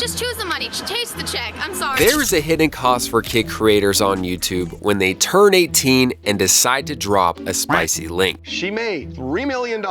just choose the money. Chase the check. I'm sorry. There is a hidden cost for kid creators on YouTube when they turn 18 and decide to drop a spicy link. She made $3 million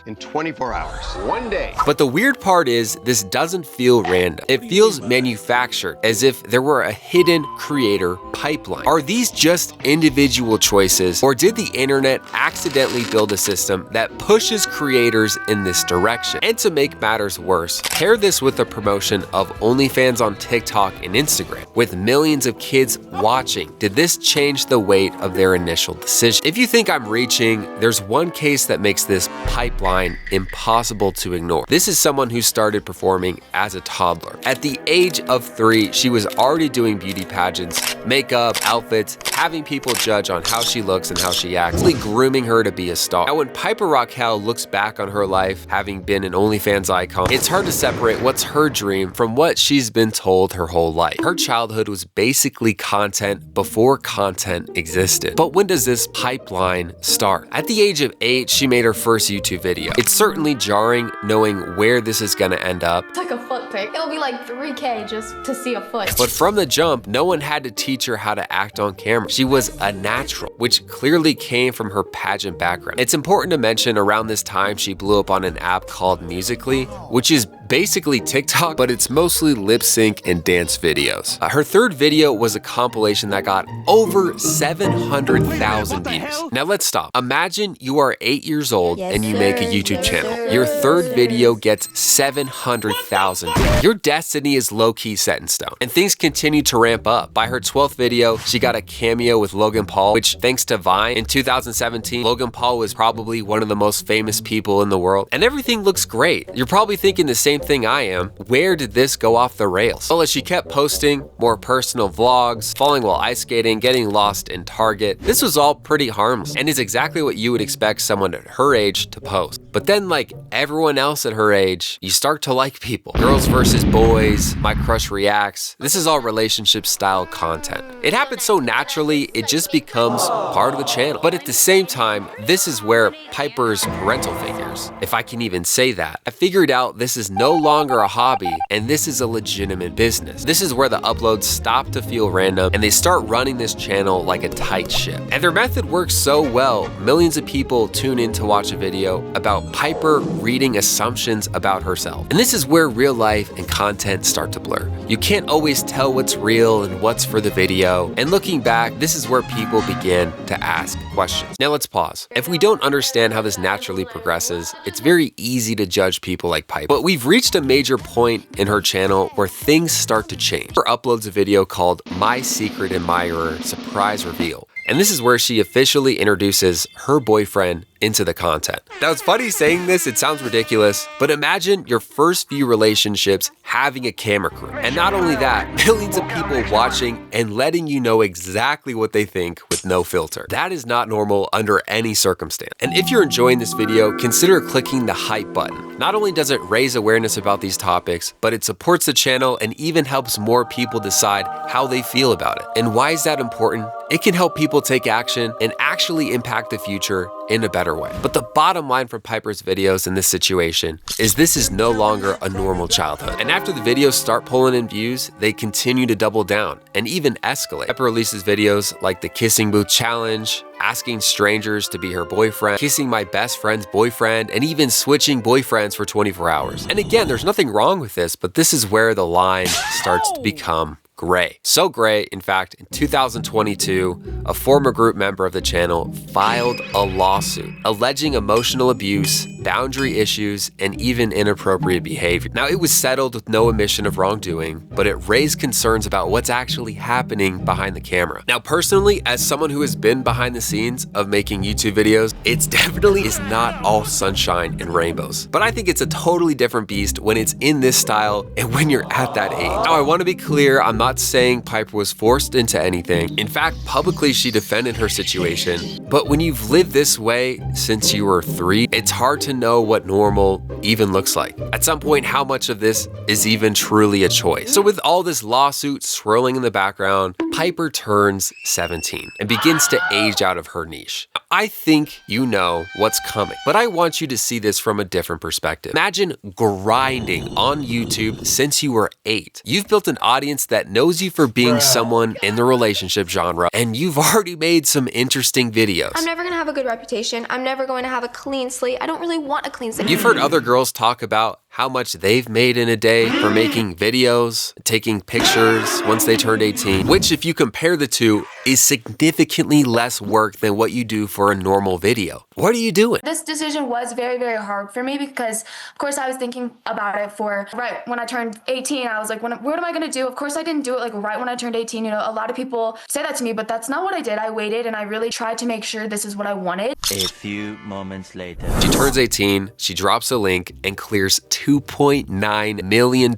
in 24 hours. One day. But the weird part is, this doesn't feel random. It feels manufactured, as if there were a hidden creator pipeline. Are these just individual choices, or did the internet accidentally build a system that pushes creators in this direction? And to make matters worse, pair this with the promotion of OnlyFans on TikTok and Instagram, with millions of kids watching. Did this change the weight of their initial decision? If you think I'm reaching, there's one case that makes this pipeline impossible to ignore. This is someone who started performing as a toddler. At the age of 3, she was already doing beauty pageants, makeup, outfits, having people judge on how she looks and how she acts, really grooming her to be a star. Now, when Piper Rockelle looks back on her life, having been an OnlyFans icon, it's hard to separate what's her dream from what she's been told her whole life. Her childhood was basically content before content existed. But when does this pipeline start? At the age of 8, she made her first YouTube video. It's certainly jarring knowing where this is gonna end up. It's like a foot pic. It'll be like $3K just to see a foot. But from the jump, no one had to teach her how to act on camera. She was a natural, which clearly came from her pageant background. It's important to mention around this time, she blew up on an app called Musical.ly, which is basically TikTok, but it's mostly lip sync and dance videos. Her third video was a compilation that got over 700,000 views. Now let's stop. Imagine you are 8 years old and you make a YouTube channel. Your third video gets 700,000 views. Your destiny is low-key set in stone, and things continue to ramp up. By her 12th video, she got a cameo with Logan Paul, which thanks to Vine in 2017, Logan Paul was probably one of the most famous people in the world, and everything looks great. You're probably thinking the same thing I am. Where did this go off the rails? Well, as she kept posting more personal vlogs, falling while ice skating, getting lost in Target, this was all pretty harmless and is exactly what you would expect someone at her age to post. But then, like everyone else at her age, you start to like people. Girls versus boys, My Crush Reacts. This is all relationship style content. It happens so naturally, it just becomes part of the channel. But at the same time, this is where Piper's parental figures, if I can even say that, I figured out this is no longer a hobby and this is a legitimate business. This is where the uploads stop to feel random and they start running this channel like a tight ship. And their method works so well, millions of people tune in to watch a video about Piper reading assumptions about herself. And this is where real life and content start to blur. You can't always tell what's real and what's for the video. And looking back, this is where people begin to ask questions. Now let's pause. If we don't understand how this naturally progresses, it's very easy to judge people like Piper. But we've reached a major point in her channel where things start to change. Her uploads a video called My Secret Admirer Surprise Reveal. And this is where she officially introduces her boyfriend into the content. Now, it's funny saying this, it sounds ridiculous, but imagine your first few relationships having a camera crew. And not only that, millions of people watching and letting you know exactly what they think with no filter. That is not normal under any circumstance. And if you're enjoying this video, consider clicking the hype button. Not only does it raise awareness about these topics, but it supports the channel and even helps more people decide how they feel about it. And why is that important? It can help people take action and actually impact the future in a better way. But the bottom line from Piper's videos in this situation is this is no longer a normal childhood. And after the videos start pulling in views, they continue to double down and even escalate. Piper releases videos like the Kissing Booth Challenge, asking strangers to be her boyfriend, kissing my best friend's boyfriend, and even switching boyfriends for 24 hours. And again, there's nothing wrong with this, but this is where the line starts to become gray. So gray, in fact, in 2022, a former group member of the channel filed a lawsuit alleging emotional abuse, boundary issues, and even inappropriate behavior. Now, it was settled with no admission of wrongdoing, but it raised concerns about what's actually happening behind the camera. Now, personally, as someone who has been behind the scenes of making YouTube videos, it definitely is not all sunshine and rainbows. But I think it's a totally different beast when it's in this style and when you're at that age. Now, I want to be clear, I'm not saying Piper was forced into anything. In fact, publicly she defended her situation. But when you've lived this way since you were 3, it's hard to know what normal even looks like. At some point, how much of this is even truly a choice? So with all this lawsuit swirling in the background, Piper turns 17 and begins to age out of her niche. I think you know what's coming, but I want you to see this from a different perspective. Imagine grinding on YouTube since you were 8. You've built an audience that knows you for being someone in the relationship genre, and you've already made some interesting videos. I'm never gonna have a good reputation. I'm never going to have a clean slate. I don't really want a clean slate. You've heard other girls talk about how much they've made in a day for making videos, taking pictures once they turned 18, which if you compare the two is significantly less work than what you do for a normal video. What are you doing? This decision was very, very hard for me because, of course, I was thinking about it for right when I turned 18. I was like, what am I going to do? Of course, I didn't do it like right when I turned 18. You know, a lot of people say that to me, but that's not what I did. I waited and I really tried to make sure this is what I wanted. A few moments later. She turns 18, she drops a link and clears $2.9 million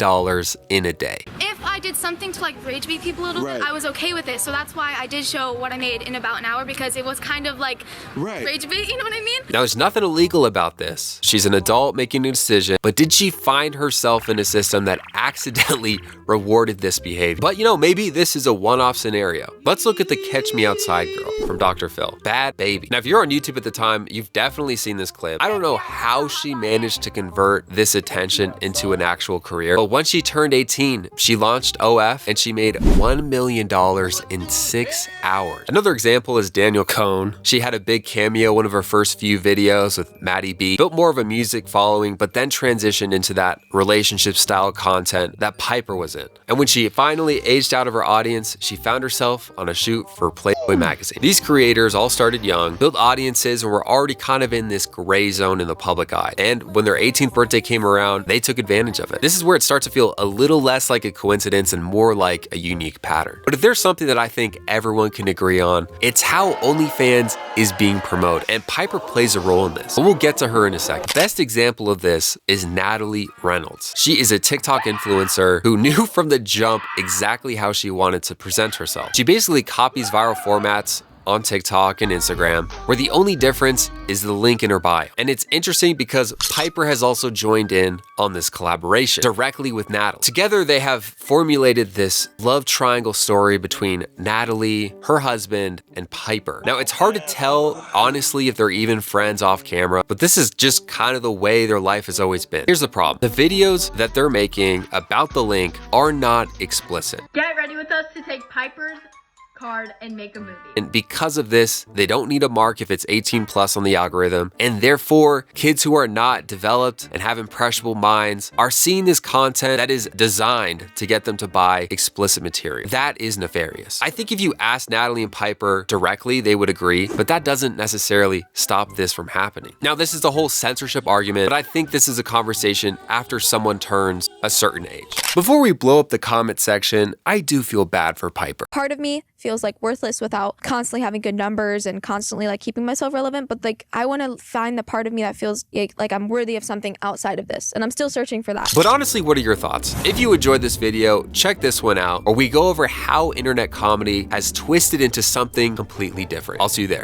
in a day. If I did something to like rage bait people a little bit, I was okay with it. So that's why I did show what I made in about an hour, because it was kind of like rage bait, you know what I mean? Now, there's nothing illegal about this. She's an adult making a decision, but did she find herself in a system that accidentally rewarded this behavior? But you know, maybe this is a one-off scenario. Let's look at the Catch Me Outside girl from Dr. Phil, Bhad Bhabie. Now, if you're on YouTube at the time, you've definitely seen this clip. I don't know how she managed to convert this attention into an actual career, but once she turned 18, she launched OF and she made $1 million in 6 hours. Another example is Danielle Kohn. She had a big cameo, one of her first few videos with Maddie B, built more of a music following, but then transitioned into that relationship style content that Piper was in. And when she finally aged out of her audience, she found herself on a shoot for Playboy magazine. These creators all started young, built audiences, and were already kind of in this gray zone in the public eye. And when their 18th birthday came around, they took advantage of it. This is where it starts to feel a little less like a coincidence and more like a unique pattern. But if there's something that I think everyone can agree on, it's how OnlyFans is being promoted. And Piper plays a role in this. And we'll get to her in a second. Best example of this is Natalie Reynolds. She is a TikTok influencer who knew from the jump exactly how she wanted to present herself. She basically copies viral formats on TikTok and Instagram, where the only difference is the link in her bio. And it's interesting because Piper has also joined in on this collaboration directly with Natalie. Together, they have formulated this love triangle story between Natalie, her husband, and Piper. Now, it's hard to tell, honestly, if they're even friends off camera, but this is just kind of the way their life has always been. Here's the problem. The videos that they're making about the link are not explicit. Get ready with us to take Piper's card and make a movie. And because of this, they don't need a mark if it's 18 plus on the algorithm. And therefore, kids who are not developed and have impressionable minds are seeing this content that is designed to get them to buy explicit material. That is nefarious. I think if you ask Natalie and Piper directly, they would agree, but that doesn't necessarily stop this from happening. Now, this is the whole censorship argument, but I think this is a conversation after someone turns a certain age. Before we blow up the comment section, I do feel bad for Piper. Part of me feels like worthless without constantly having good numbers and constantly like keeping myself relevant, but like I want to find the part of me that feels like I'm worthy of something outside of this, and I'm still searching for that. But honestly, what are your thoughts? If you enjoyed this video, check this one out, or we go over how internet comedy has twisted into something completely different. I'll see you there.